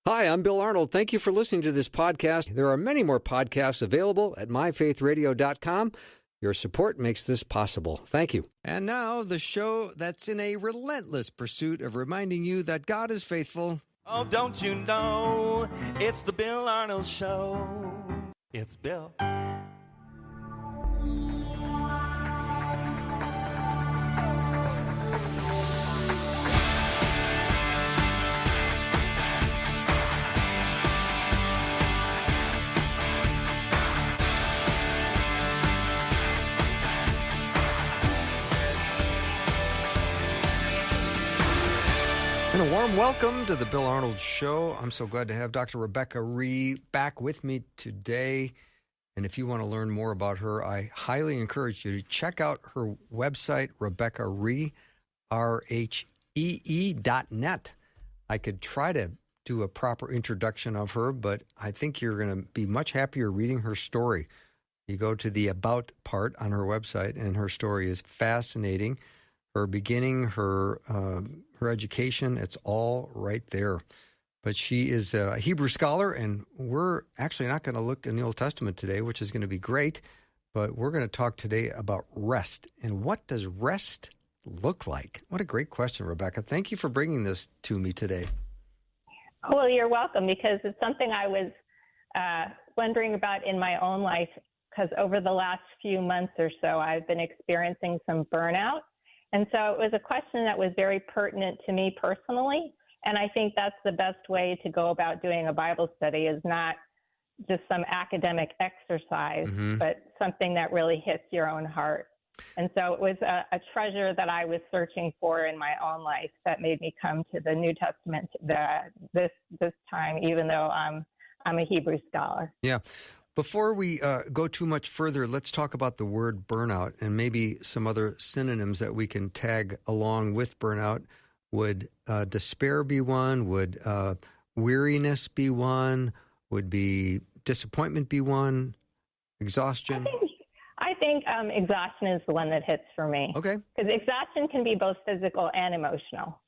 Hi, I'm Bill Arnold. Thank you for listening to this podcast. There are many more podcasts available at myfaithradio.com. Your support makes this possible. Thank you. And now, the show that's in a relentless pursuit of reminding you that God is faithful. Oh, don't you know, it's the Bill Arnold Show. It's Bill. And a warm welcome to the Bill Arnold Show. I'm so glad to have Dr. Rebecca Rhee back with me today. And if you want to learn more about her, I highly encourage you to check out her website, Rebecca Rhee, RHEE.net. I could try to do a proper introduction of her, but I think you're going to be much happier reading her story. You go to the About part on her website, and her story is fascinating. Her beginning, her education, it's all right there. But she is a Hebrew scholar, and we're actually not going to look in the Old Testament today, which is going to be great, but we're going to talk today about rest. And what does rest look like? What a great question, Rebecca. Thank you for bringing this to me today. Well, you're welcome, because it's something I was wondering about in my own life, because over the last few months or so, I've been experiencing some burnout. And so it was a question that was very pertinent to me personally. And I think that's the best way to go about doing a Bible study, is not just some academic exercise, but something that really hits your own heart. And so it was a treasure that I was searching for in my own life that made me come to the New Testament this time, even though I'm a Hebrew scholar. Yeah. Before we go too much further, let's talk about the word burnout and maybe some other synonyms that we can tag along with burnout. Would despair be one? Would weariness be one? Would be disappointment be one? Exhaustion? I think exhaustion is the one that hits for me. Okay. Because exhaustion can be both physical and emotional.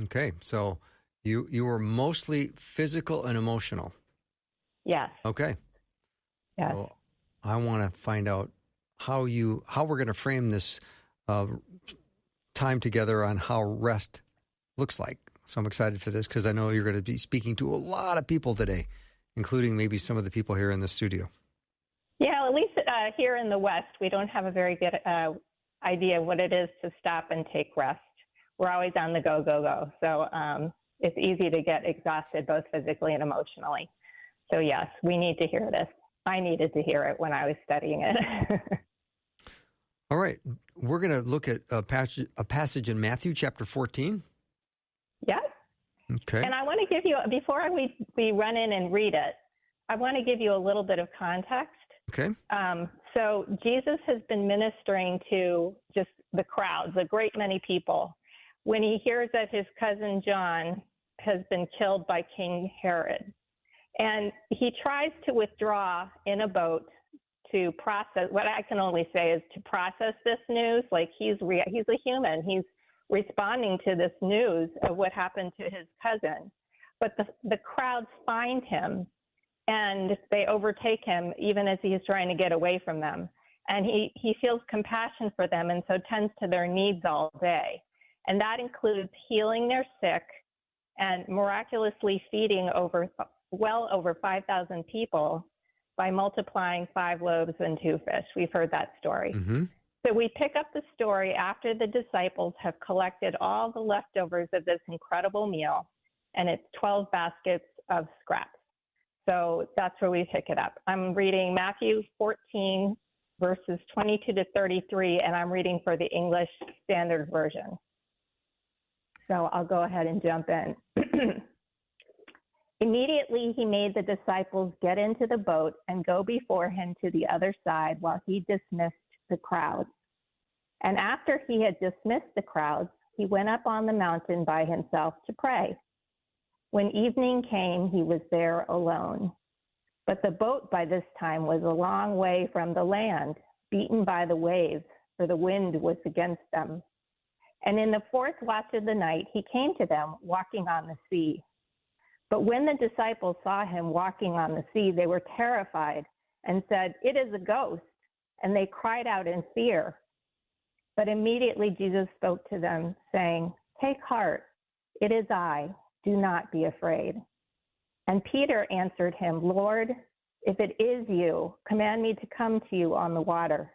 Okay. So you were mostly physical and emotional. Yes. Okay. Yes. So I want to find out how we're going to frame this time together on how rest looks like. So I'm excited for this, because I know you're going to be speaking to a lot of people today, including maybe some of the people here in the studio. Yeah, at least here in the West, we don't have a very good idea of what it is to stop and take rest. We're always on the go, go, go. So it's easy to get exhausted, both physically and emotionally. So yes, we need to hear this. I needed to hear it when I was studying it. All right. We're going to look at a passage in Matthew chapter 14. Yes. Okay. And I want to give you, before we run in and read it, I want to give you a little bit of context. Okay. So Jesus has been ministering to just the crowds, a great many people, when he hears that his cousin John has been killed by King Herod. And he tries to withdraw in a boat to process, what I can only say is to process this news. Like he's a human. He's responding to this news of what happened to his cousin. But the crowds find him, and they overtake him even as he's trying to get away from them. And he feels compassion for them, and so tends to their needs all day. And that includes healing their sick and miraculously feeding well over 5,000 people by multiplying 5 loaves and 2 fish. We've heard that story. Mm-hmm. So we pick up the story after the disciples have collected all the leftovers of this incredible meal, and it's 12 baskets of scraps. So that's where we pick it up. I'm reading Matthew 14, verses 22 to 33, and I'm reading for the English Standard Version. So I'll go ahead and jump in. Immediately he made the disciples get into the boat and go before him to the other side while he dismissed the crowds. And after he had dismissed the crowds, he went up on the mountain by himself to pray. When evening came, he was there alone. But the boat by this time was a long way from the land, beaten by the waves, for the wind was against them. And in the 4th watch of the night, he came to them walking on the sea. But when the disciples saw him walking on the sea, they were terrified and said, "It is a ghost." And they cried out in fear. But immediately Jesus spoke to them, saying, "Take heart, it is I. Do not be afraid." And Peter answered him, "Lord, if it is you, command me to come to you on the water."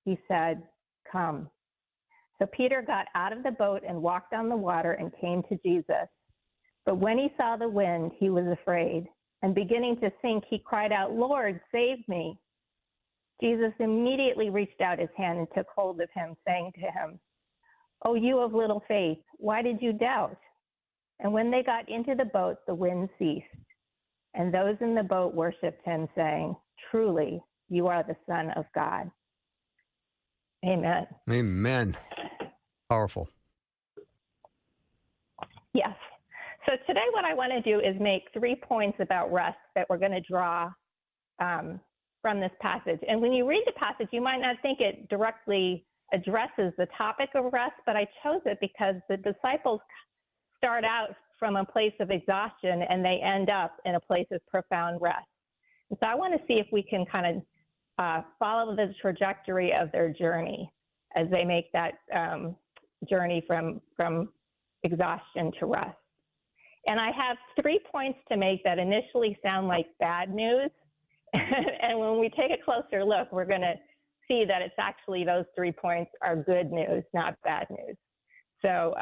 He said, "Come." So Peter got out of the boat and walked on the water and came to Jesus. But when he saw the wind, he was afraid. And beginning to sink, he cried out, "Lord, save me." Jesus immediately reached out his hand and took hold of him, saying to him, "O you of little faith, why did you doubt?" And when they got into the boat, the wind ceased. And those in the boat worshiped him, saying, "Truly, you are the Son of God." Amen. Amen. Powerful. Yes. So today what I want to do is make 3 points about rest that we're going to draw from this passage. And when you read the passage, you might not think it directly addresses the topic of rest, but I chose it because the disciples start out from a place of exhaustion and they end up in a place of profound rest. And so I want to see if we can kind of follow the trajectory of their journey as they make that journey from exhaustion to rest. And I have 3 points to make that initially sound like bad news. And when we take a closer look, we're going to see that it's actually those 3 points are good news, not bad news. So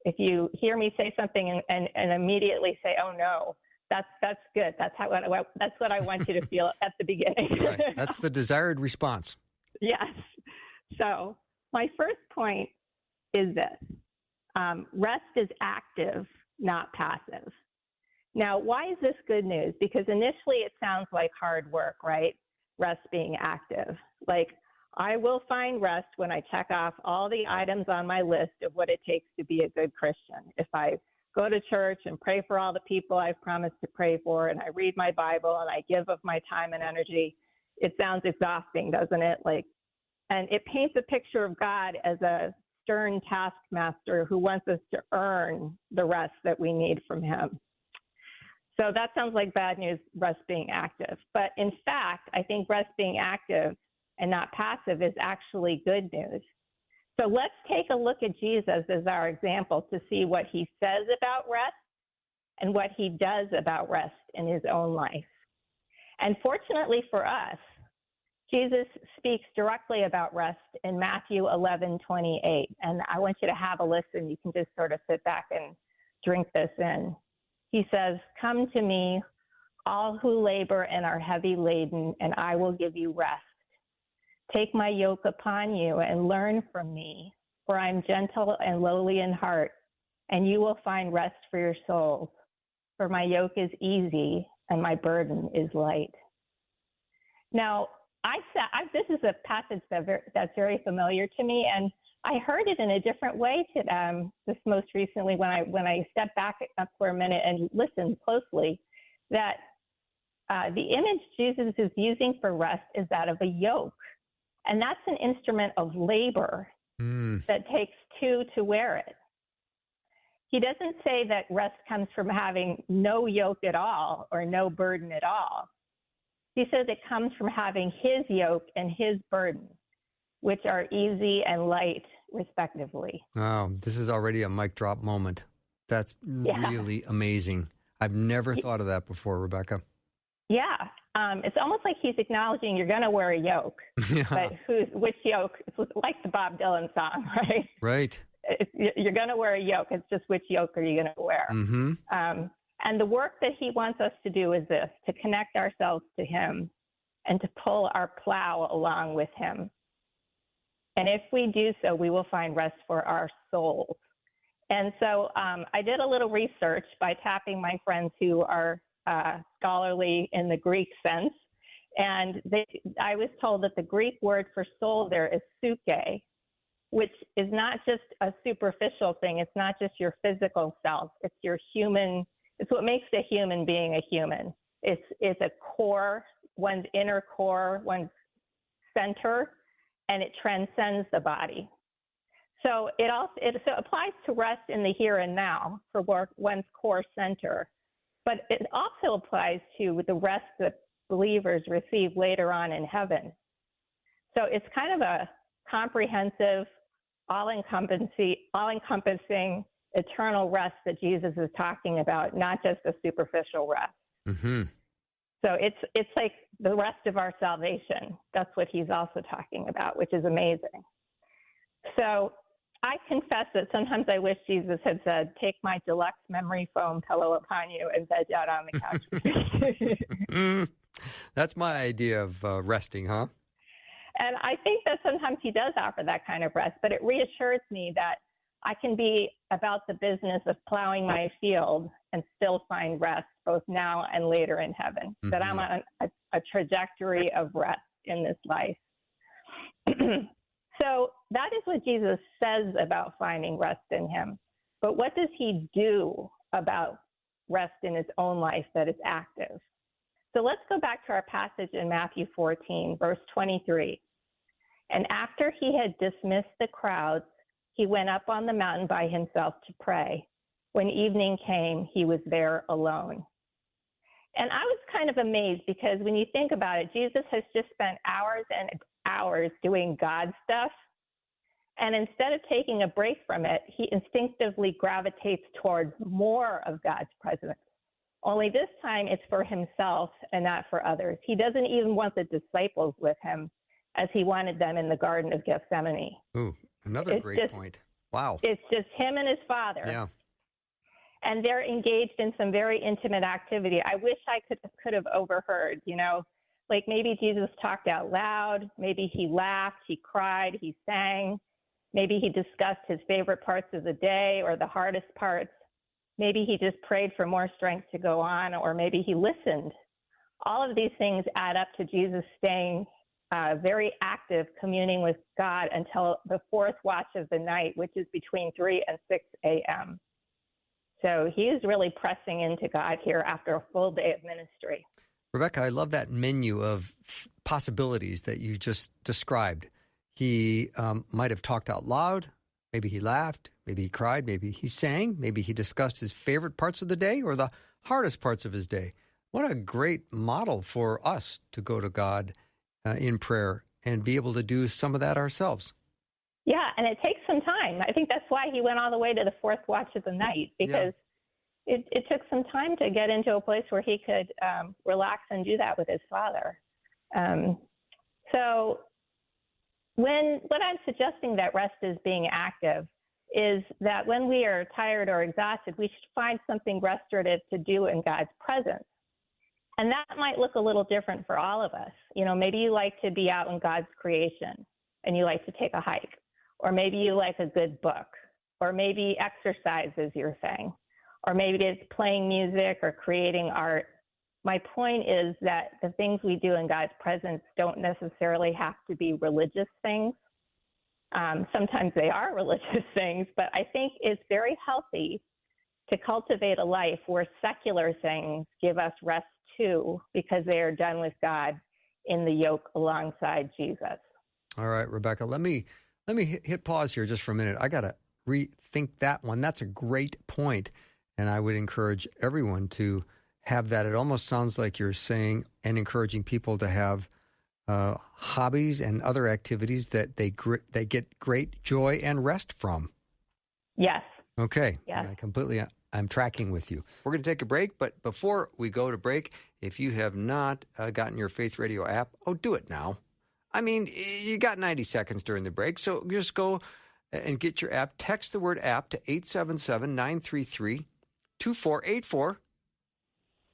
if you hear me say something and immediately say, "Oh no," that's good. That's what I want you to feel at the beginning. Right. That's the desired response. Yes. So my first point is this. Rest is active, not passive. Now, why is this good news? Because initially it sounds like hard work, right? Rest being active. Like, I will find rest when I check off all the items on my list of what it takes to be a good Christian. If I go to church and pray for all the people I've promised to pray for, and I read my Bible and I give of my time and energy, it sounds exhausting, doesn't it? And it paints a picture of God as a stern taskmaster who wants us to earn the rest that we need from him. So that sounds like bad news, rest being active. But in fact, I think rest being active and not passive is actually good news. So let's take a look at Jesus as our example to see what he says about rest and what he does about rest in his own life. And fortunately for us, Jesus speaks directly about rest in Matthew 11:28. And I want you to have a listen. You can just sort of sit back and drink this in. He says, "Come to me, all who labor and are heavy laden, and I will give you rest. Take my yoke upon you and learn from me, for I am gentle and lowly in heart, and you will find rest for your souls. For my yoke is easy and my burden is light." Now, this is a passage that's very familiar to me, and I heard it in a different way this most recently when I stepped back up for a minute and listened closely, that the image Jesus is using for rest is that of a yoke. And that's an instrument of labor that takes two to wear it. He doesn't say that rest comes from having no yoke at all or no burden at all. He says it comes from having his yoke and his burden, which are easy and light, respectively. Wow, this is already a mic drop moment. That's really amazing. I've never thought of that before, Rebecca. Yeah. It's almost like he's acknowledging you're going to wear a yoke. Yeah. But which yoke? It's like the Bob Dylan song, right? Right. You're going to wear a yoke. It's just which yoke are you going to wear? Mm-hmm. And the work that he wants us to do is this, to connect ourselves to him and to pull our plow along with him. And if we do so, we will find rest for our souls. And so I did a little research by tapping my friends who are scholarly in the Greek sense. And I was told that the Greek word for soul there is psyche, which is not just a superficial thing. It's not just your physical self. It's your human. It's what makes a human being a human. It's a core, one's inner core, one's center, and it transcends the body. So it applies to rest in the here and now for one's core center. but it also applies to the rest that believers receive later on in heaven. So it's kind of a comprehensive, all-encompassing eternal rest that Jesus is talking about, not just a superficial rest. Mm-hmm. So it's like the rest of our salvation. That's what he's also talking about, which is amazing. So I confess that sometimes I wish Jesus had said, take my deluxe memory foam pillow upon you and bed out on the couch with me. That's my idea of resting, huh? And I think that sometimes he does offer that kind of rest, but it reassures me that I can be about the business of plowing my field and still find rest both now and later in heaven, Mm-hmm. that I'm on a trajectory of rest in this life. So that is what Jesus says about finding rest in him. But what does he do about rest in his own life that is active? So let's go back to our passage in Matthew 14, verse 23. And after he had dismissed the crowds, he went up on the mountain by himself to pray. When evening came, he was there alone. And I was kind of amazed because when you think about it, Jesus has just spent hours and hours doing God stuff. And instead of taking a break from it, he instinctively gravitates towards more of God's presence. Only this time it's for himself and not for others. He doesn't even want the disciples with him as he wanted them in the Garden of Gethsemane. Ooh, another great point. Wow. It's just him and his Father. Yeah. And they're engaged in some very intimate activity. I wish I could have overheard, like maybe Jesus talked out loud, maybe he laughed, he cried, he sang, maybe he discussed his favorite parts of the day or the hardest parts. Maybe he just prayed for more strength to go on, or maybe he listened. All of these things add up to Jesus staying very active, communing with God until the fourth watch of the night, which is between 3 and 6 a.m. So he is really pressing into God here after a full day of ministry. Rebecca, I love that menu of possibilities that you just described. He might have talked out loud. Maybe he laughed. Maybe he cried. Maybe he sang. Maybe he discussed his favorite parts of the day or the hardest parts of his day. What a great model for us to go to God in prayer and be able to do some of that ourselves. Yeah, and it takes some time. I think that's why he went all the way to the fourth watch of the night, because it took some time to get into a place where he could relax and do that with his Father. So what I'm suggesting that rest is being active is that when we are tired or exhausted, we should find something restorative to do in God's presence. And that might look a little different for all of us. Maybe you like to be out in God's creation and you like to take a hike, or maybe you like a good book, or maybe exercise is your thing, or maybe it's playing music or creating art. My point is that the things we do in God's presence don't necessarily have to be religious things. Sometimes they are religious things, but I think it's very healthy to cultivate a life where secular things give us rest too, because they are done with God in the yoke alongside Jesus. All right, Rebecca, let me hit pause here just for a minute. I got to rethink that one. That's a great point, and I would encourage everyone to have that. It almost sounds like you're saying and encouraging people to have hobbies and other activities that they get great joy and rest from. Yes. Okay. Yes. I'm tracking with you. We're going to take a break, but before we go to break, if you have not gotten your Faith Radio app, do it now. I mean, you got 90 seconds during the break, so just go and get your app. Text the word app to 877-933-2484.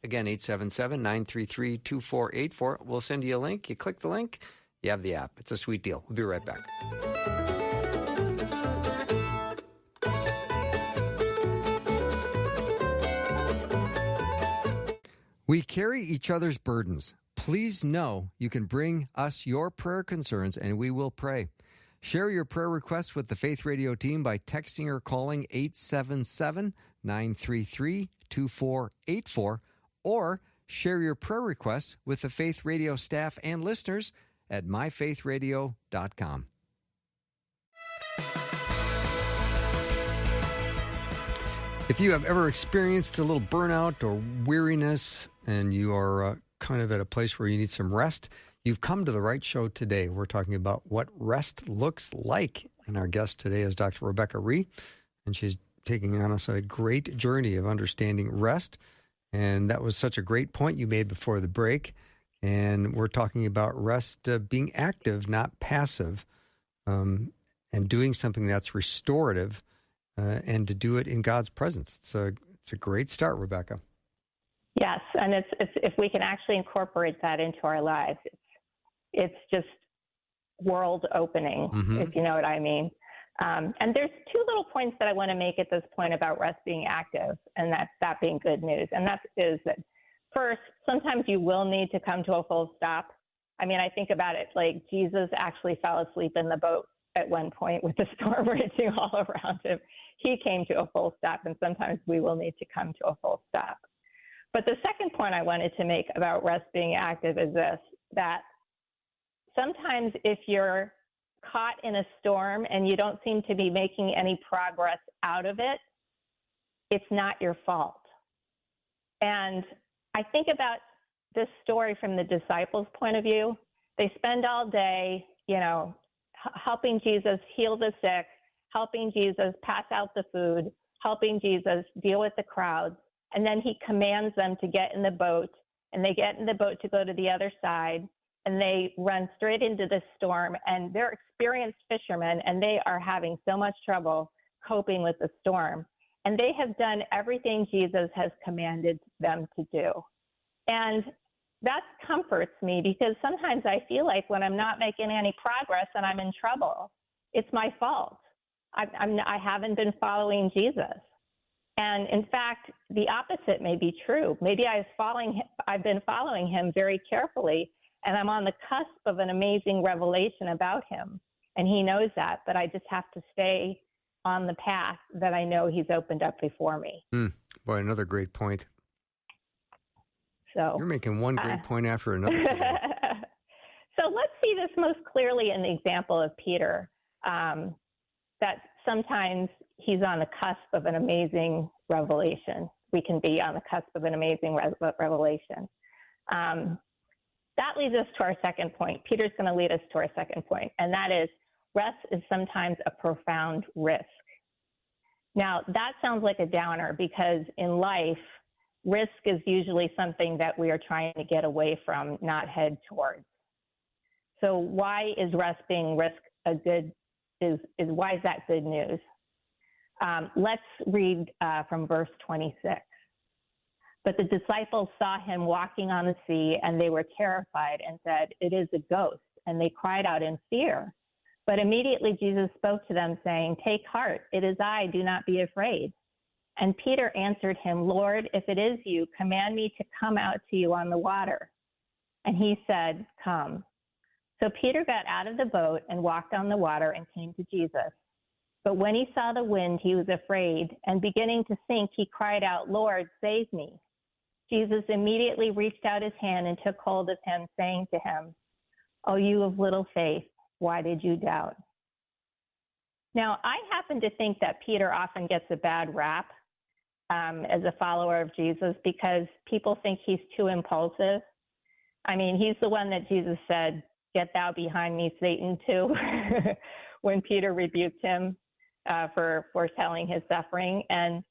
Again, 877-933-2484. We'll send you a link. You click the link, you have the app. It's a sweet deal. We'll be right back. We carry each other's burdens. Please know you can bring us your prayer concerns and we will pray. Share your prayer requests with the Faith Radio team by texting or calling 877-933-2484 or share your prayer requests with the Faith Radio staff and listeners at myfaithradio.com. If you have ever experienced a little burnout or weariness and you are kind of at a place where you need some rest, you've come to the right show today. We're talking about what rest looks like. And our guest today is Dr. Rebecca Rhee, and she's taking on us a great journey of understanding rest. And that was such a great point you made before the break. And we're talking about rest being active, not passive, and doing something that's restorative. And to do it in God's presence. It's a great start, Rebecca. Yes, and it's if we can actually incorporate that into our lives, it's just world opening, if you know what I mean. And there's two little points that I want to make at this point about rest being active, and that being good news. And that is that first, sometimes you will need to come to a full stop. I mean, I think about it like Jesus actually fell asleep in the boat at one point with the storm raging all around him. He came to a full stop, and sometimes we will need to come to a full stop. But the second point I wanted to make about rest being active is this, that sometimes if you're caught in a storm and you don't seem to be making any progress out of it, it's not your fault. And I think about this story from the disciples' point of view. They spend all day, helping Jesus heal the sick, helping Jesus pass out the food, helping Jesus deal with the crowds. And then he commands them to get in the boat, and they get in the boat to go to the other side, and they run straight into the storm. And they're experienced fishermen, and they are having so much trouble coping with the storm. And they have done everything Jesus has commanded them to do. And that comforts me, because sometimes I feel like when I'm not making any progress and I'm in trouble, it's my fault. I haven't been following Jesus. And in fact, the opposite may be true. Maybe I've been following him very carefully, and I'm on the cusp of an amazing revelation about him. And he knows that, but I just have to stay on the path that I know he's opened up before me. Boy, another great point. So you're making one great point after another today. So let's see this most clearly in the example of Peter, that sometimes he's on the cusp of an amazing revelation. We can be on the cusp of an amazing revelation. That leads us to our second point. Peter's going to lead us to our second point, and that is rest is sometimes a profound risk. Now, that sounds like a downer, because in life, risk is usually something that we are trying to get away from, not head towards. So why is rest being risk why is that good news? Let's read from verse 26. But the disciples saw him walking on the sea, and they were terrified and said, "It is a ghost." And they cried out in fear. But immediately Jesus spoke to them, saying, "Take heart, it is I, do not be afraid." And Peter answered him, "Lord, if it is you, command me to come out to you on the water." And he said, "Come." So Peter got out of the boat and walked on the water and came to Jesus. But when he saw the wind, he was afraid, and beginning to sink, he cried out, "Lord, save me." Jesus immediately reached out his hand and took hold of him, saying to him, "O you of little faith, why did you doubt?" Now, I happen to think that Peter often gets a bad rap as a follower of Jesus, because people think he's too impulsive. I mean, he's the one that Jesus said, "Get thou behind me, Satan," to when Peter rebuked him for foretelling his suffering. And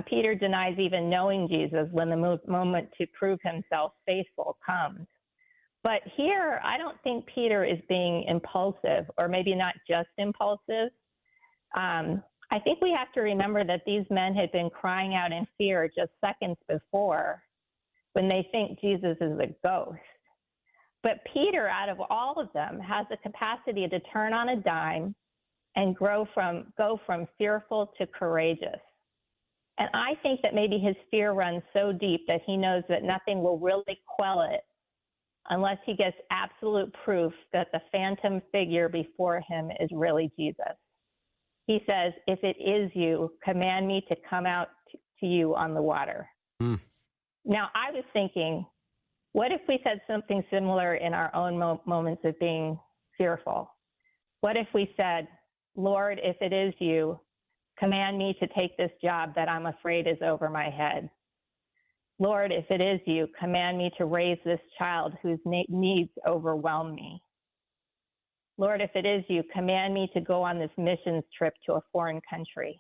Peter denies even knowing Jesus when the moment to prove himself faithful comes. But here, I don't think Peter is being impulsive, or maybe not just impulsive. I think we have to remember that these men had been crying out in fear just seconds before, when they think Jesus is a ghost. But Peter, out of all of them, has the capacity to turn on a dime and go from fearful to courageous. And I think that maybe his fear runs so deep that he knows that nothing will really quell it unless he gets absolute proof that the phantom figure before him is really Jesus. He says, "If it is you, command me to come out to you on the water." Now, I was thinking, what if we said something similar in our own moments of being fearful? What if we said, "Lord, if it is you, command me to take this job that I'm afraid is over my head. Lord, if it is you, command me to raise this child whose needs overwhelm me. Lord, if it is you, command me to go on this missions trip to a foreign country.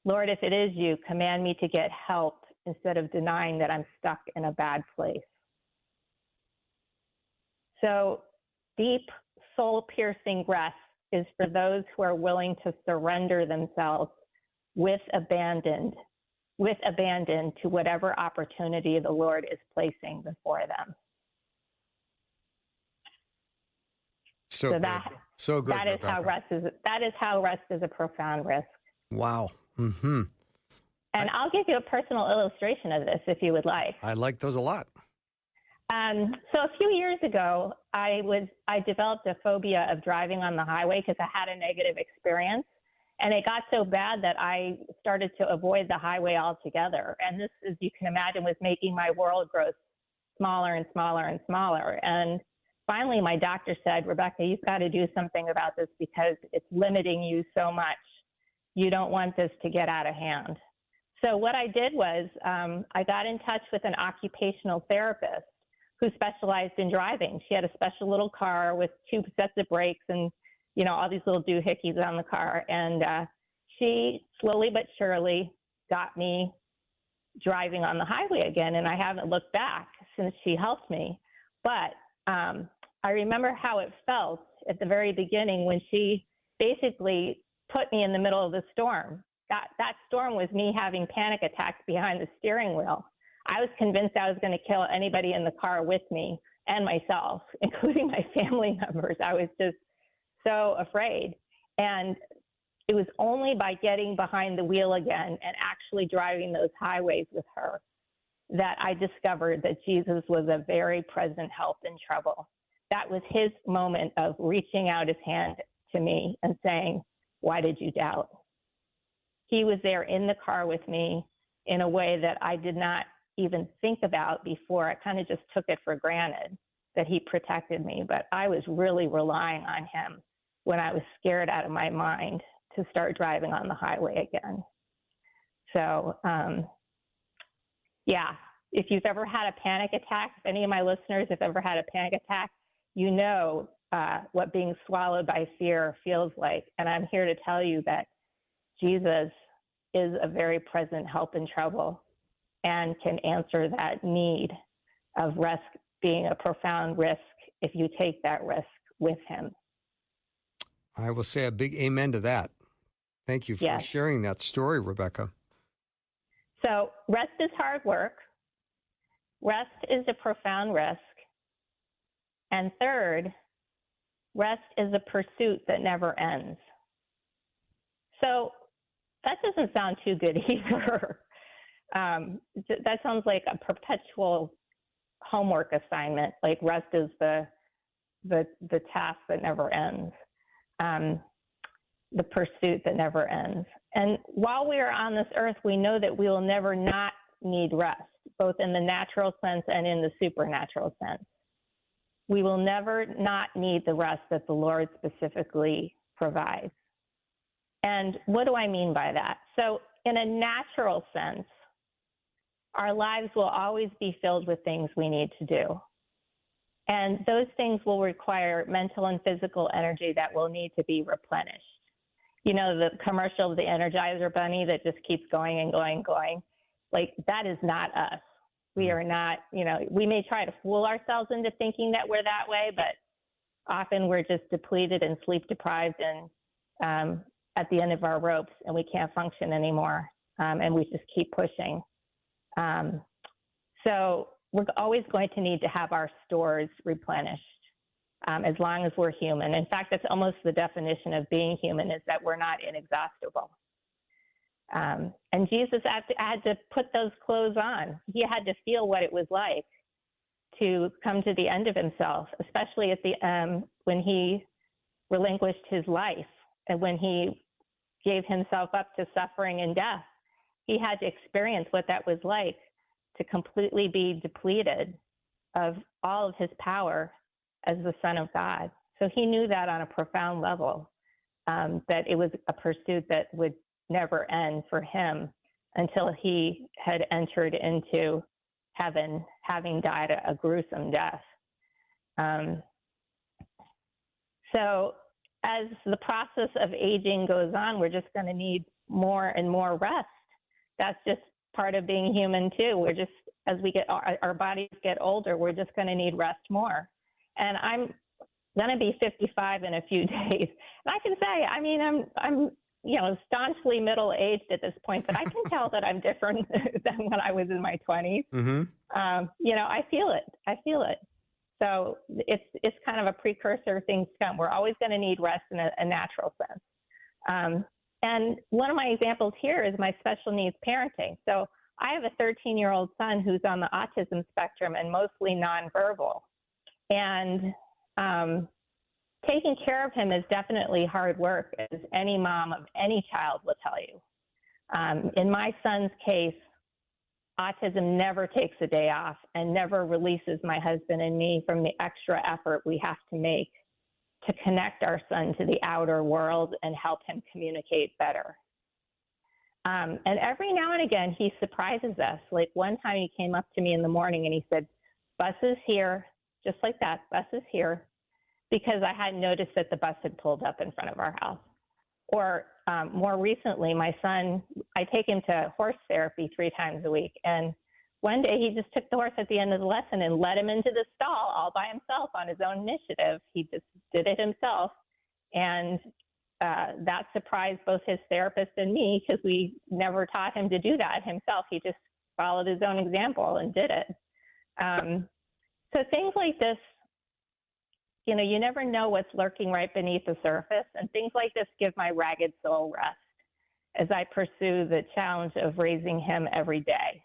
Lord, if it is you, command me to get help instead of denying that I'm stuck in a bad place. So deep, soul-piercing rest is for those who are willing to surrender themselves with abandon to whatever opportunity the Lord is placing before them. So good. So good, that is how rest is a profound risk. Wow. Mm-hmm. And I'll give you a personal illustration of this if you would like. I like those a lot. So a few years ago, I developed a phobia of driving on the highway because I had a negative experience. And it got so bad that I started to avoid the highway altogether. And this, as you can imagine, was making my world grow smaller and smaller and smaller. And finally, my doctor said, Rebecca, you've got to do something about this because it's limiting you so much. You don't want this to get out of hand. So what I did was I got in touch with an occupational therapist who specialized in driving. She had a special little car with 2 sets of brakes and, you know, all these little doohickeys on the car. And she slowly but surely got me driving on the highway again. And I haven't looked back since she helped me. But I remember how it felt at the very beginning when she basically put me in the middle of the storm. That storm was me having panic attacks behind the steering wheel. I was convinced I was going to kill anybody in the car with me and myself, including my family members. I was just so afraid. And it was only by getting behind the wheel again and actually driving those highways with her that I discovered that Jesus was a very present help in trouble. That was his moment of reaching out his hand to me and saying, why did you doubt? He was there in the car with me in a way that I did not even think about before. I kind of just took it for granted that he protected me, but I was really relying on him when I was scared out of my mind to start driving on the highway again. So, yeah, if you've ever had a panic attack, if any of my listeners have ever had a panic attack, you know what being swallowed by fear feels like. And I'm here to tell you that Jesus is a very present help in trouble and can answer that need of rest being a profound risk if you take that risk with him. I will say a big amen to that. Thank you for sharing that story, Rebecca. So rest is hard work. Rest is a profound risk. And third, rest is a pursuit that never ends. So that doesn't sound too good either. That sounds like a perpetual homework assignment, like rest is the task that never ends, the pursuit that never ends. And while we are on this earth, we know that we will never not need rest, both in the natural sense and in the supernatural sense. We will never not need the rest that the Lord specifically provides. And what do I mean by that? So in a natural sense, our lives will always be filled with things we need to do. And those things will require mental and physical energy that will need to be replenished. You know, the commercial of the Energizer Bunny that just keeps going and going and going, like that is not us. We are not, you know, we may try to fool ourselves into thinking that we're that way, but often we're just depleted and sleep deprived and at the end of our ropes and we can't function anymore. And we just keep pushing. So we're always going to need to have our stores replenished as long as we're human. In fact, that's almost the definition of being human, is that we're not inexhaustible. And Jesus had to put those clothes on. He had to feel what it was like to come to the end of himself, especially at the when he relinquished his life and when he gave himself up to suffering and death. He had to experience what that was like to completely be depleted of all of his power as the Son of God. So he knew that on a profound level. that it was a pursuit that would never end for him until he had entered into heaven, having died a gruesome death. So as the process of aging goes on, we're just going to need more and more rest. That's just part of being human too. We're just, as we get, our bodies get older, we're just going to need rest more. And I'm going to be 55 in a few days. And I can say, I mean, I'm staunchly middle-aged at this point, but I can tell that I'm different than when I was in my 20s. Mm-hmm. I feel it. So it's kind of a precursor of things to come. We're always going to need rest in a natural sense. And one of my examples here is my special needs parenting. So I have a 13-year-old son who's on the autism spectrum and mostly nonverbal. And taking care of him is definitely hard work, as any mom of any child will tell you. In my son's case, autism never takes a day off and never releases my husband and me from the extra effort we have to make to connect our son to the outer world and help him communicate better. And every now and again, he surprises us. Like one time he came up to me in the morning and he said, "Bus is here," just like that, "Bus is here," because I hadn't noticed that the bus had pulled up in front of our house. Or more recently, my son, I take him to horse therapy 3 times a week. And one day he just took the horse at the end of the lesson and led him into the stall all by himself on his own initiative. He just did it himself. And that surprised both his therapist and me because we never taught him to do that himself. He just followed his own example and did it. So things like this, you never know what's lurking right beneath the surface, and things like this give my ragged soul rest as I pursue the challenge of raising him every day.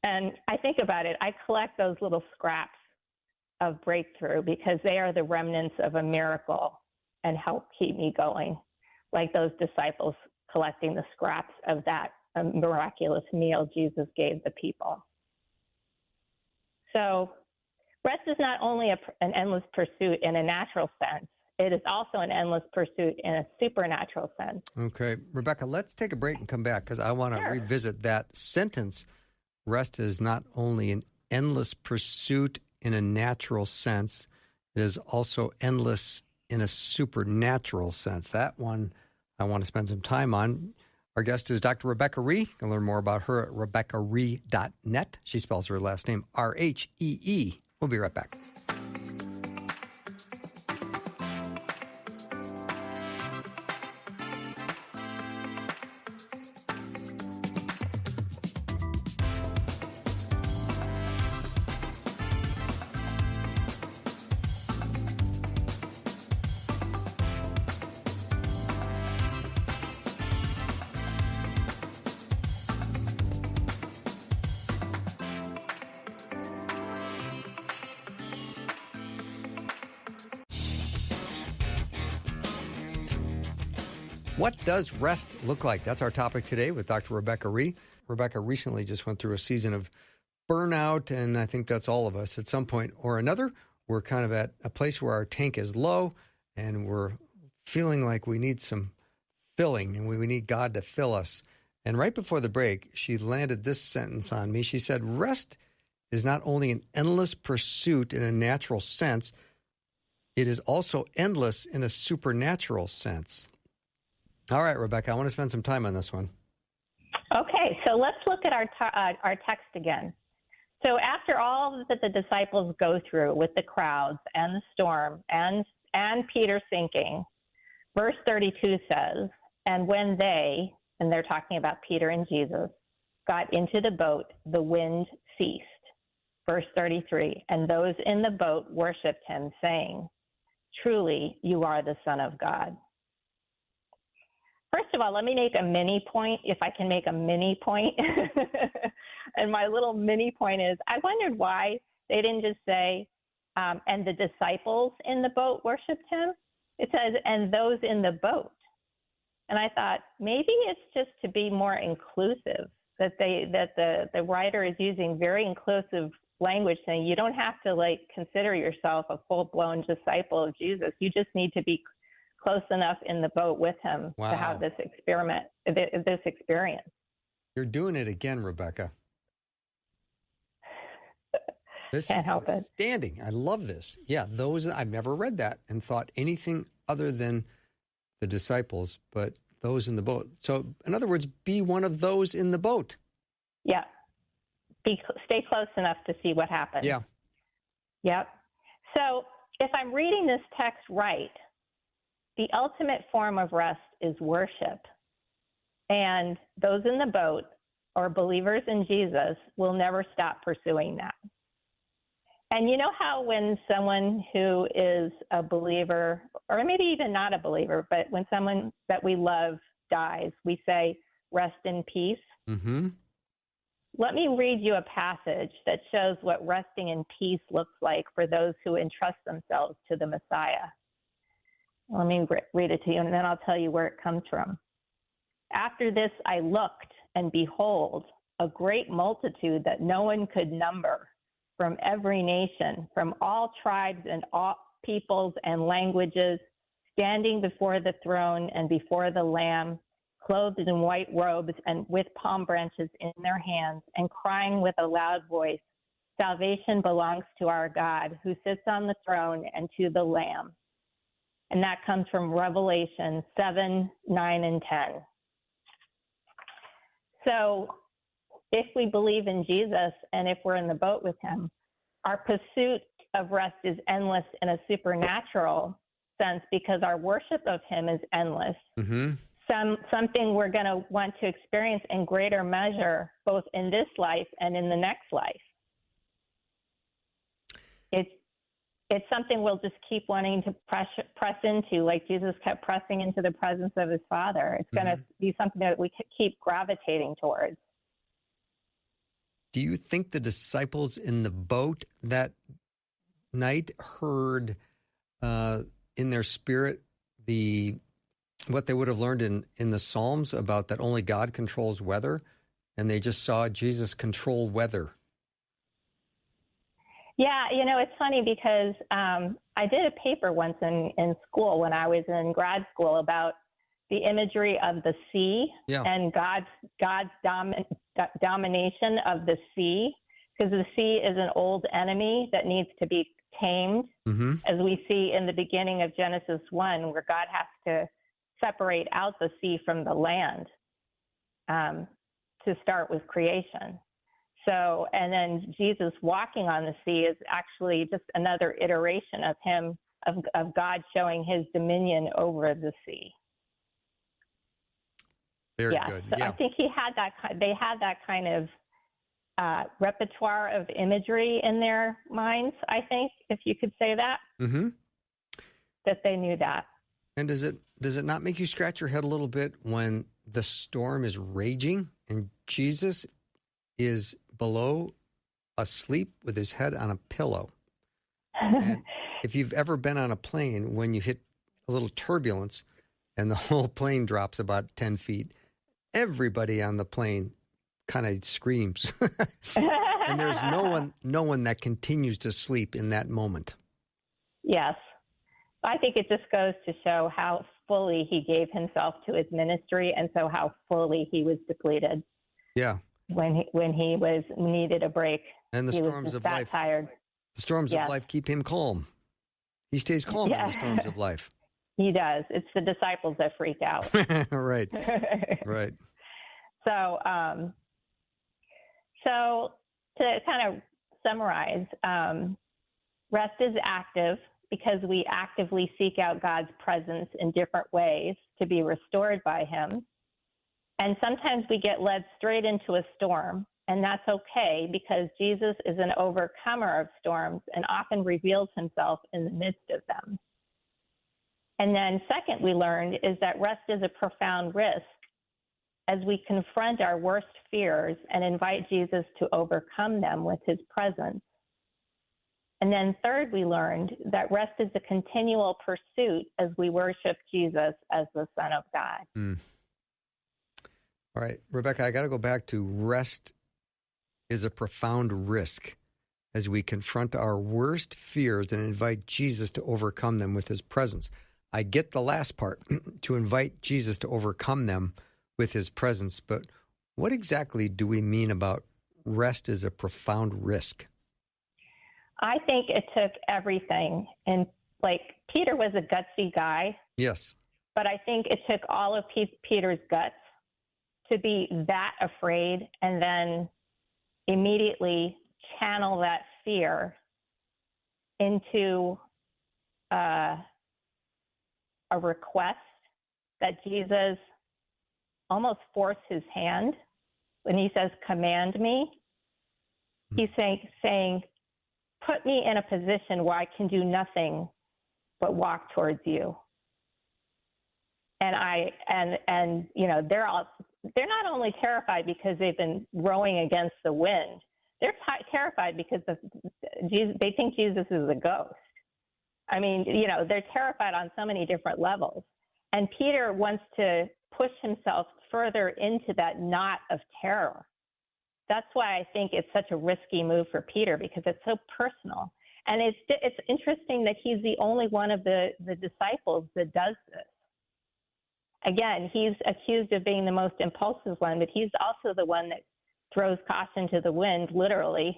And I think about it, I collect those little scraps of breakthrough because they are the remnants of a miracle and help keep me going, like those disciples collecting the scraps of that miraculous meal Jesus gave the people. So rest is not only an endless pursuit in a natural sense, it is also an endless pursuit in a supernatural sense. Okay. Rebecca, let's take a break and come back because I want to revisit that sentence. Rest is not only an endless pursuit in a natural sense, it is also endless in a supernatural sense. That one I want to spend some time on. Our guest is Dr. Rebecca Rhee. You can learn more about her at RebeccaRhee.net. She spells her last name R-H-E-E. We'll be right back. What does rest look like? That's our topic today with Dr. Rebecca Rhee. Rebecca recently just went through a season of burnout, and I think that's all of us at some point or another. We're kind of at a place where our tank is low, and we're feeling like we need some filling, and we need God to fill us. And right before the break, she landed this sentence on me. She said, rest is not only an endless pursuit in a natural sense, it is also endless in a supernatural sense. All right, Rebecca, I want to spend some time on this one. Okay, so let's look at our text again. So after all that the disciples go through with the crowds and the storm and Peter sinking, verse 32 says, and when they, and they're talking about Peter and Jesus, got into the boat, the wind ceased. Verse 33, and those in the boat worshiped him, saying, truly, you are the Son of God. First of all, let me make a mini point, if I can make a mini point. And my little mini point is, I wondered why they didn't just say, and the disciples in the boat worshiped him. It says, and those in the boat. And I thought, maybe it's just to be more inclusive, that the writer is using very inclusive language, saying you don't have to consider yourself a full-blown disciple of Jesus. You just need to be close enough in the boat with him Wow. to have this experience. You're doing it again, Rebecca. This Can't is help it. outstanding. I love this. Yeah, those I've never read that and thought anything other than the disciples, but those in the boat. So, in other words, be one of those in the boat. Yeah. Stay close enough to see what happens. Yeah. Yep. So if I'm reading this text right, the ultimate form of rest is worship. And those in the boat or believers in Jesus will never stop pursuing that. And you know how when someone who is a believer, or maybe even not a believer, but when someone that we love dies, we say, rest in peace? Mm-hmm. Let me read you a passage that shows what resting in peace looks like for those who entrust themselves to the Messiah. Let me read it to you, and then I'll tell you where it comes from. After this, I looked, and behold, a great multitude that no one could number, from every nation, from all tribes and all peoples and languages, standing before the throne and before the Lamb, clothed in white robes and with palm branches in their hands, and crying with a loud voice, salvation belongs to our God, who sits on the throne, and to the Lamb. And that comes from Revelation 7, 9, and 10. So if we believe in Jesus and if we're in the boat with him, our pursuit of rest is endless in a supernatural sense because our worship of him is endless. Mm-hmm. Something we're going to want to experience in greater measure, both in this life and in the next life. It's something we'll just keep wanting to press into, like Jesus kept pressing into the presence of his Father. It's going to be something that we keep gravitating towards. Do you think the disciples in the boat that night heard in their spirit what they would have learned in the Psalms about that only God controls weather, and they just saw Jesus control weather? Yeah, it's funny because I did a paper once in school when I was in grad school about the imagery of the sea and God's domination of the sea, because the sea is an old enemy that needs to be tamed, as we see in the beginning of Genesis 1, where God has to separate out the sea from the land to start with creation. So, and then Jesus walking on the sea is actually just another iteration of him, of God showing his dominion over the sea. Very good. So yeah. I think they had that kind of repertoire of imagery in their minds, I think, if you could say that, that they knew that. And does it not make you scratch your head a little bit when the storm is raging and Jesus is below asleep with his head on a pillow? And if you've ever been on a plane, when you hit a little turbulence and the whole plane drops about 10 feet, everybody on the plane kind of screams. And there's no one that continues to sleep in that moment. Yes. I think it just goes to show how fully he gave himself to his ministry, and so how fully he was depleted. Yeah. When he needed a break. And the he storms was of that life. Tired. The storms of life keep him calm. He stays calm in the storms of life. He does. It's the disciples that freak out. Right. Right. So to kind of summarize, rest is active because we actively seek out God's presence in different ways to be restored by him. And sometimes we get led straight into a storm, and that's okay because Jesus is an overcomer of storms and often reveals himself in the midst of them. And then second, we learned is that rest is a profound risk as we confront our worst fears and invite Jesus to overcome them with his presence. And then third, we learned that rest is a continual pursuit as we worship Jesus as the Son of God. All right, Rebecca, I got to go back to rest is a profound risk as we confront our worst fears and invite Jesus to overcome them with his presence. I get the last part, to invite Jesus to overcome them with his presence. But what exactly do we mean about rest is a profound risk? I think it took everything. And like Peter was a gutsy guy. Yes. But I think it took all of Peter's guts to be that afraid and then immediately channel that fear into a request that Jesus almost forced his hand. When he says, command me, he's saying, put me in a position where I can do nothing but walk towards you. And you know, they're not only terrified because they've been rowing against the wind. They're terrified because they think Jesus is a ghost. I mean, you know, they're terrified on so many different levels. And Peter wants to push himself further into that knot of terror. That's why I think it's such a risky move for Peter, because it's so personal. And it's interesting that he's the only one of the disciples that does this. Again, he's accused of being the most impulsive one, but he's also the one that throws caution to the wind, literally,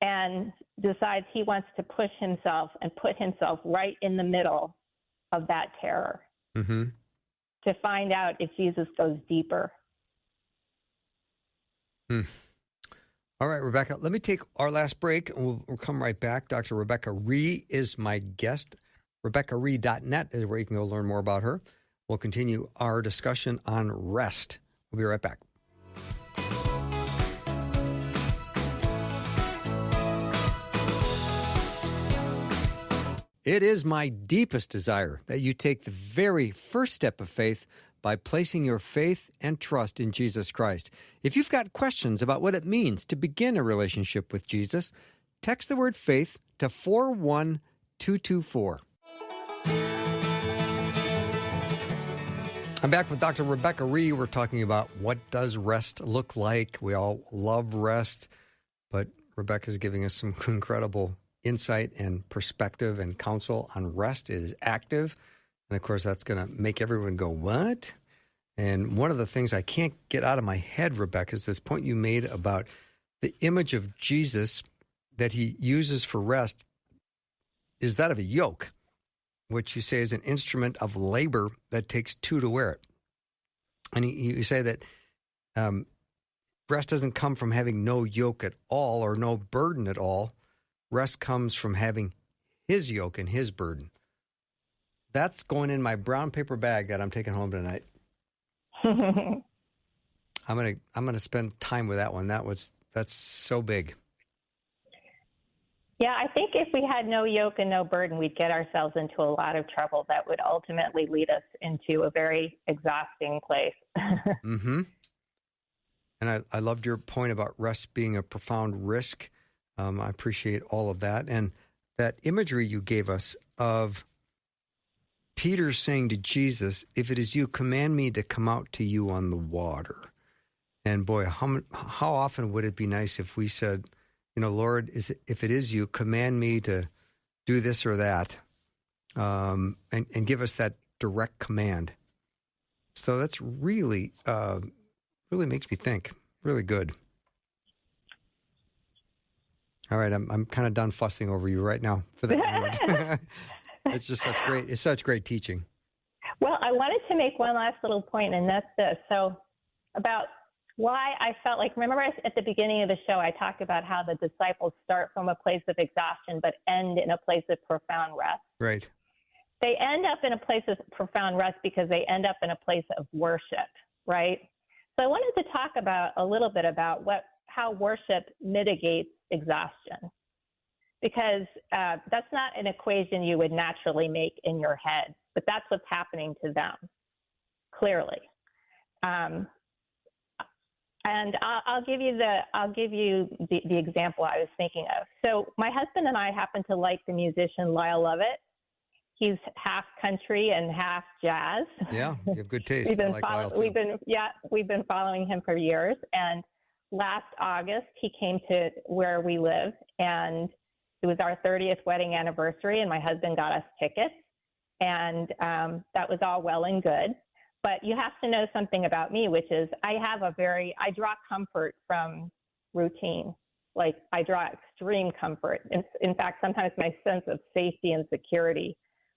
and decides he wants to push himself and put himself right in the middle of that terror to find out if Jesus goes deeper. All right, Rebecca, let me take our last break, and we'll come right back. Dr. Rebecca Rhee is my guest. RebeccaRhee.net is where you can go learn more about her. We'll continue our discussion on rest. We'll be right back. It is my deepest desire that you take the very first step of faith by placing your faith and trust in Jesus Christ. If you've got questions about what it means to begin a relationship with Jesus, text the word faith to 41224. I'm back with Dr. Rebecca Rhee. We're talking about what does rest look like. We all love rest, but Rebecca's giving us some incredible insight and perspective and counsel on rest. It is active. And of course, that's going to make everyone go, what? And one of the things I can't get out of my head, Rebecca, is this point you made about the image of Jesus that he uses for rest is that of a yoke, which you say is an instrument of labor that takes two to wear it. And you say that rest doesn't come from having no yoke at all or no burden at all. Rest comes from having his yoke and his burden. That's going in my brown paper bag that I'm taking home tonight. I'm gonna spend time with that one. That's so big. Yeah, I think if we had no yoke and no burden, we'd get ourselves into a lot of trouble that would ultimately lead us into a very exhausting place. And I loved your point about rest being a profound risk. I appreciate all of that. And that imagery you gave us of Peter saying to Jesus, if it is you, command me to come out to you on the water. And boy, how often would it be nice if we said, you know, Lord, if it is you, command me to do this or that, and give us that direct command. So that's really makes me think. Really good. All right, I'm kind of done fussing over you right now for that moment. It's just such great teaching. Well, I wanted to make one last little point, and that's this. So about why I felt like, remember at the beginning of the show, I talked about how the disciples start from a place of exhaustion, but end in a place of profound rest. Right. They end up in a place of profound rest because they end up in a place of worship, right? So I wanted to talk about a little bit about how worship mitigates exhaustion, because that's not an equation you would naturally make in your head, but that's what's happening to them, clearly. And I'll give you the example I was thinking of. So my husband and I happen to like the musician Lyle Lovett. He's half country and half jazz. Yeah, you have good taste. We've been following him for years. And last August, he came to where we live, and it was our 30th wedding anniversary, and my husband got us tickets. And that was all well and good. But you have to know something about me, which is I draw comfort from routine. Like I draw extreme comfort. In fact, sometimes my sense of safety and security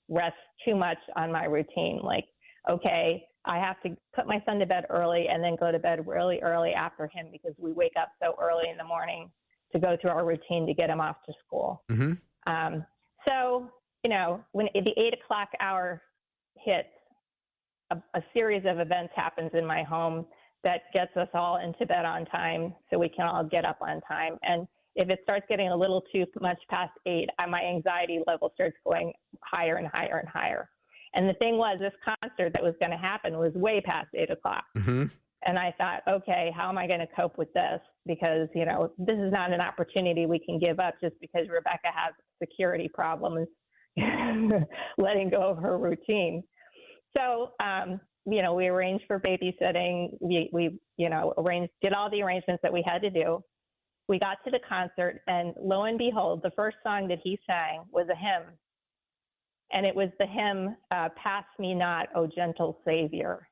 rests too much on my routine. Like, okay, I have to put my son to bed early and then go to bed really early after him because we wake up so early in the morning to go through our routine to get him off to school. Mm-hmm. So, when the 8 o'clock hour hits, a series of events happens in my home that gets us all into bed on time so we can all get up on time. And if it starts getting a little too much past 8, my anxiety level starts going higher and higher and higher. And the thing was, this concert that was going to happen was way past 8 o'clock. Mm-hmm. And I thought, okay, how am I going to cope with this? Because, this is not an opportunity we can give up just because Rebecca has security problems letting go of her routine. So, we arranged for babysitting. We did all the arrangements that we had to do. We got to the concert, and lo and behold, the first song that he sang was a hymn. And it was the hymn, Pass Me Not, O Gentle Savior.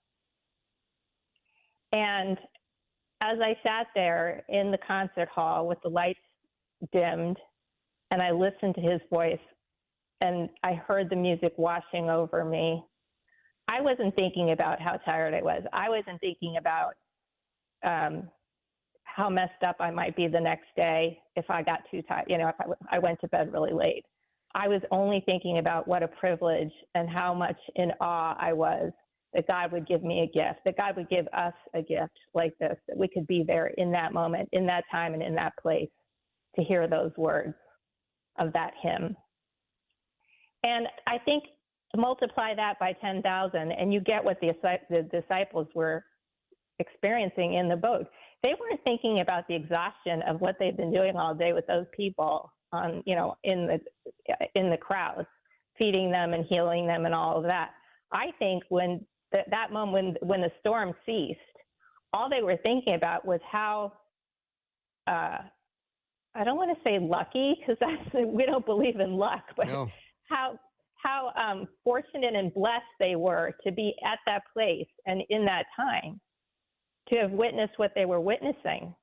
And as I sat there in the concert hall with the lights dimmed, and I listened to his voice, and I heard the music washing over me, I wasn't thinking about how tired I was. I wasn't thinking about how messed up I might be the next day if I got too tired, if I went to bed really late. I was only thinking about what a privilege and how much in awe I was that God would give me a gift, that God would give us a gift like this, that we could be there in that moment, in that time, and in that place to hear those words of that hymn. And I think multiply that by 10,000 and you get what the disciples were experiencing in the boat. They weren't thinking about the exhaustion of what they've been doing all day with those people on, in the crowds, feeding them and healing them and all of that. I think when that moment, when the storm ceased, all they were thinking about was how, I don't want to say lucky, because we don't believe in luck, but no. how fortunate and blessed they were to be at that place and in that time, to have witnessed what they were witnessing.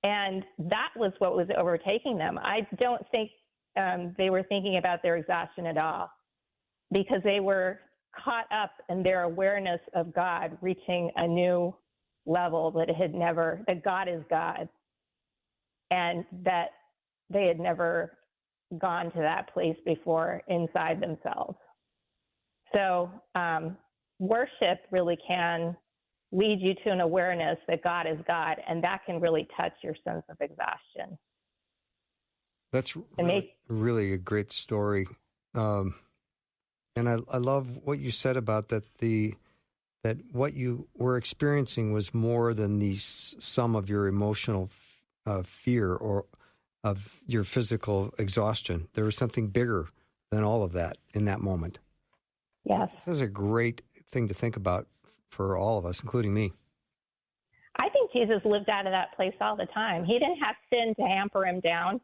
And that was what was overtaking them. I don't think they were thinking about their exhaustion at all, because they were caught up in their awareness of God reaching a new level that God is God, and that they had never gone to that place before inside themselves. So worship really can lead you to an awareness that God is God, and that can really touch your sense of exhaustion. That's really a great story. And I love what you said about that that what you were experiencing was more than the sum of your emotional fear or of your physical exhaustion. There was something bigger than all of that in that moment. Yes. This is a great thing to think about for all of us, including me. I think Jesus lived out of that place all the time. He didn't have sin to hamper him down.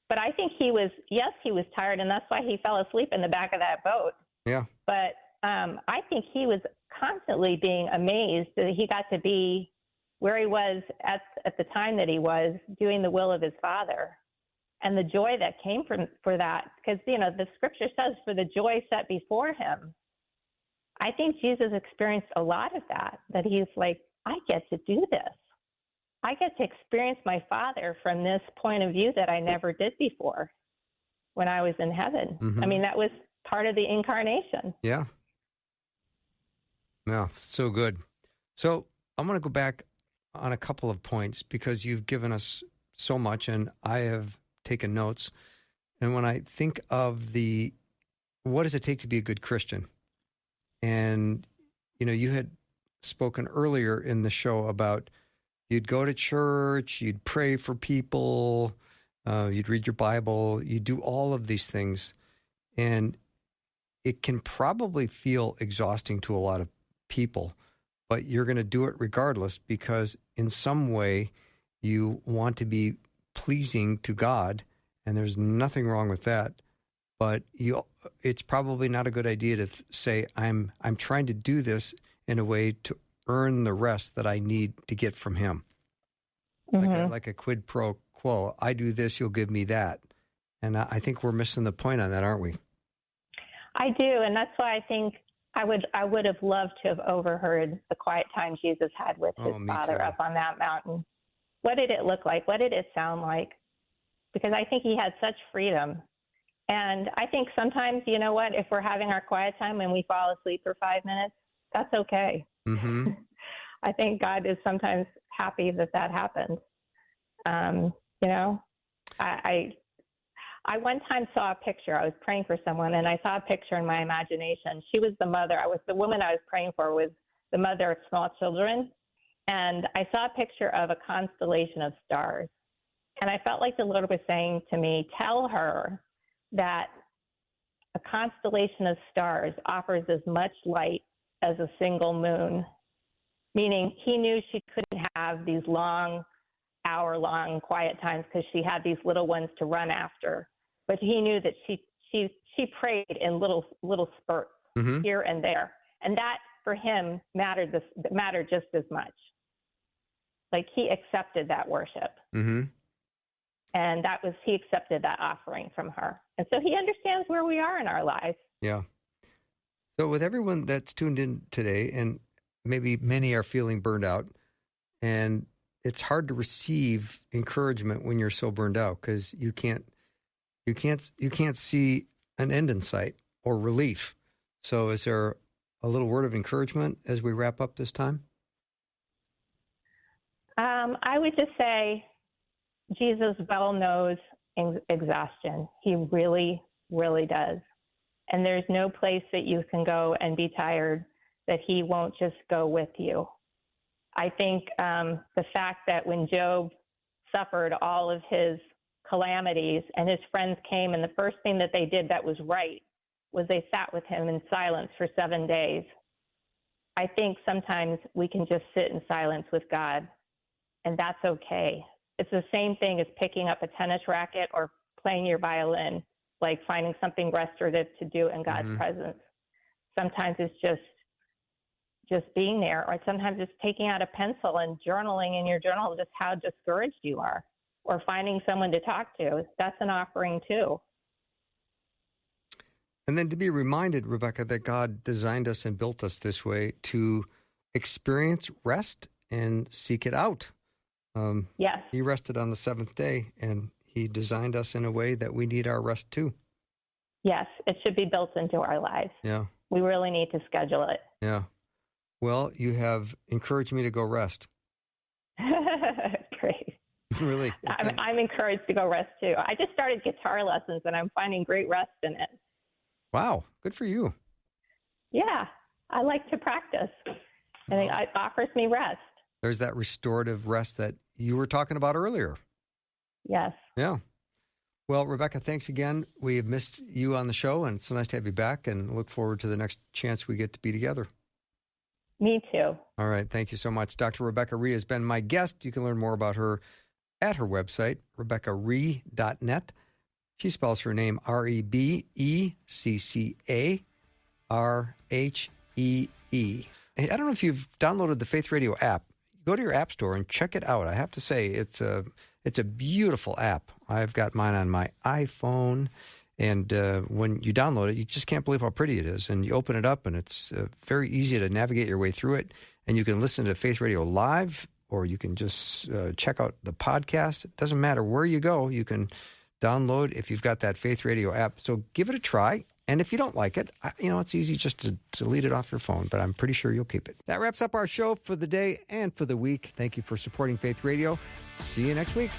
But I think he was tired, and that's why he fell asleep in the back of that boat. Yeah. But I think he was constantly being amazed that he got to be where he was at the time that he was, doing the will of his Father, and the joy that came for that. Because, the scripture says, for the joy set before him. I think Jesus experienced a lot of that he's like, I get to do this. I get to experience my Father from this point of view that I never did before when I was in heaven. Mm-hmm. I mean, that was part of the incarnation. Yeah. Yeah, so good. So I'm going to go back on a couple of points because you've given us so much and I have taken notes. And when I think of what does it take to be a good Christian? And, you had spoken earlier in the show about you'd go to church, you'd pray for people, you'd read your Bible, you do all of these things. And it can probably feel exhausting to a lot of people, but you're going to do it regardless because in some way you want to be pleasing to God, and there's nothing wrong with that. But it's probably not a good idea to say, I'm trying to do this in a way to earn the rest that I need to get from him. Like a quid pro quo. I do this, you'll give me that. And I think we're missing the point on that, aren't we? I do, and that's why I think I would have loved to have overheard the quiet time Jesus had with his Father up on that mountain. What did it look like? What did it sound like? Because I think he had such freedom. And I think sometimes, you know what, if we're having our quiet time and we fall asleep for 5 minutes, that's okay. Mm-hmm. I think God is sometimes happy that happens. You know, I one time saw a picture. I was praying for someone, and I saw a picture in my imagination. She was the mother. The woman I was praying for was the mother of small children. And I saw a picture of a constellation of stars. And I felt like the Lord was saying to me, tell her that a constellation of stars offers as much light as a single moon, meaning he knew she couldn't have these long, hour-long quiet times because she had these little ones to run after. But he knew that she prayed in little spurts here and there, and that for him mattered just as much. Like he accepted that worship, and he accepted that offering from her, and so he understands where we are in our lives. Yeah. So with everyone that's tuned in today, and maybe many are feeling burned out, and it's hard to receive encouragement when you're so burned out because you can't see an end in sight or relief. So is there a little word of encouragement as we wrap up this time? I would just say Jesus well knows exhaustion. He really, really does. And there's no place that you can go and be tired that he won't just go with you. I think the fact that when Job suffered all of his calamities and his friends came, and the first thing that they did that was right was they sat with him in silence for 7 days. I think sometimes we can just sit in silence with God, and that's okay. It's the same thing as picking up a tennis racket or playing your violin, like finding something restorative to do in God's presence. Sometimes it's just being there, or sometimes it's taking out a pencil and journaling in your journal just how discouraged you are, or finding someone to talk to. That's an offering too. And then to be reminded, Rebecca, that God designed us and built us this way to experience rest and seek it out. Yes. He rested on the seventh day, and he designed us in a way that we need our rest too. Yes, it should be built into our lives. Yeah. We really need to schedule it. Yeah. Well, you have encouraged me to go rest. Great. Really? I'm encouraged to go rest too. I just started guitar lessons, and I'm finding great rest in it. Wow. Good for you. Yeah. I like to practice, and it offers me rest. There's that restorative rest that you were talking about earlier. Yes. Yeah. Well, Rebecca, thanks again. We have missed you on the show, and it's so nice to have you back, and look forward to the next chance we get to be together. Me too. All right. Thank you so much. Dr. Rebecca Rhee has been my guest. You can learn more about her at her website, RebeccaRhee.net. She spells her name RebeccaRhee. Hey, I don't know if you've downloaded the Faith Radio app. Go to your app store and check it out. I have to say, it's a beautiful app. I've got mine on my iPhone, and when you download it, you just can't believe how pretty it is. And you open it up, and it's very easy to navigate your way through it. And you can listen to Faith Radio live, or you can just check out the podcast. It doesn't matter where you go. You can download if you've got that Faith Radio app. So give it a try. And if you don't like it, it's easy just to delete it off your phone, but I'm pretty sure you'll keep it. That wraps up our show for the day and for the week. Thank you for supporting Faith Radio. See you next week.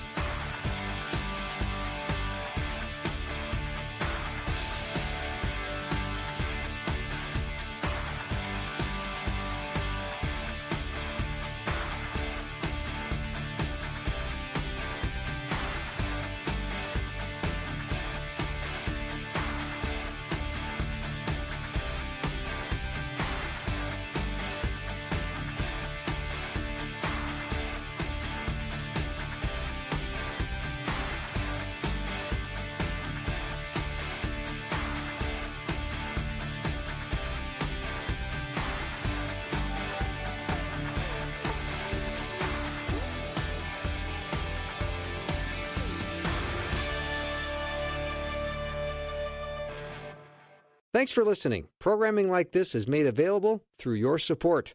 Thanks for listening. Programming like this is made available through your support.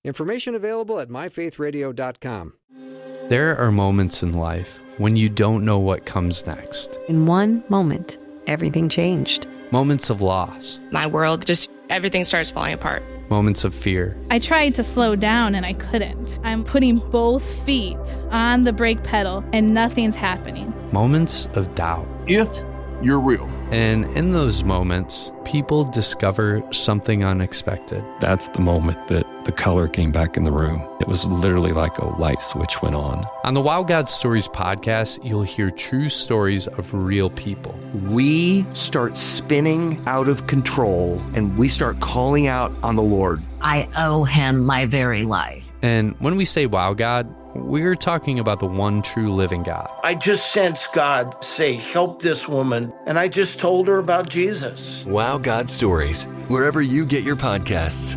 Information available at myfaithradio.com. There are moments in life when you don't know what comes next. In one moment, everything changed. Moments of loss. My world, just everything starts falling apart. Moments of fear. I tried to slow down and I couldn't. I'm putting both feet on the brake pedal and nothing's happening. Moments of doubt. If you're real. And in those moments, people discover something unexpected. That's the moment that the color came back in the room. It was literally like a light switch went on. On the Wild God Stories podcast, you'll hear true stories of real people. We start spinning out of control and we start calling out on the Lord. I owe him my very life. And when we say Wild God, we're talking about the one true living God. I just sensed God say, help this woman. And I just told her about Jesus. Wow God Stories, wherever you get your podcasts.